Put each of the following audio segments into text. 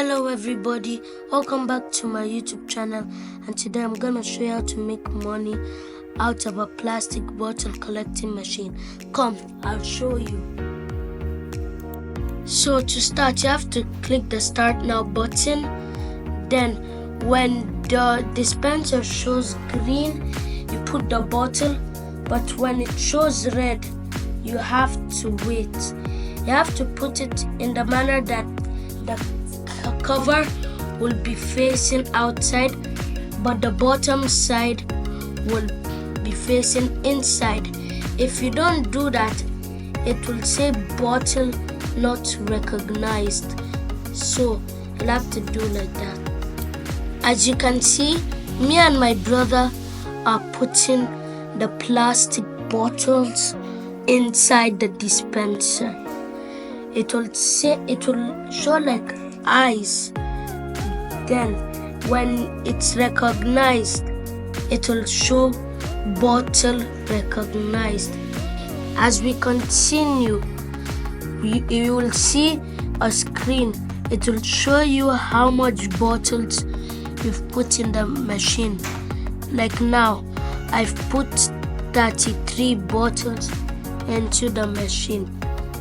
Hello everybody, welcome back to my YouTube channel, and today I'm gonna show you how to make money out of a plastic bottle collecting machine. Come, I'll show you. So to start, you have to click the start now button. Then when the dispenser shows green, you put the bottle, but when it shows red, you have to wait. You have to put it in the manner that the cover will be facing outside, but the bottom side will be facing inside. If you don't do that, it will say bottle not recognized. So you'll have to do like that. As you can see, me and my brother are putting the plastic bottles inside the dispenser. It will show like eyes. Then when it's recognized, it will show bottle recognized. As we continue, you will see a screen. It will show you how much bottles you've put in the machine. Like now, I've put 33 bottles into the machine.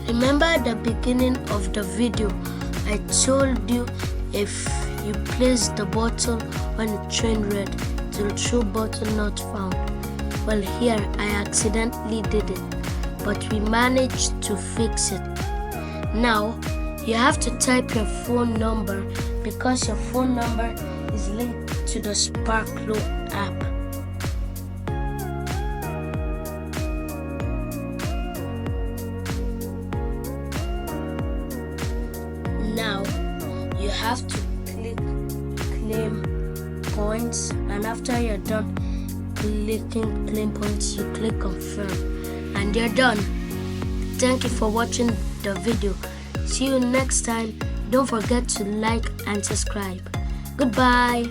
Remember at the beginning of the video, I told you if you place the bottle when it's showing red, it will show bottle not found. Well, here I accidentally did it, but we managed to fix it. Now, you have to type your phone number because your phone number is linked to the Sparklo app. Now, you have to click claim points, and after you're done clicking claim points, you click confirm, and you're done. Thank you for watching the video. See you next time. Don't forget to like and subscribe. Goodbye.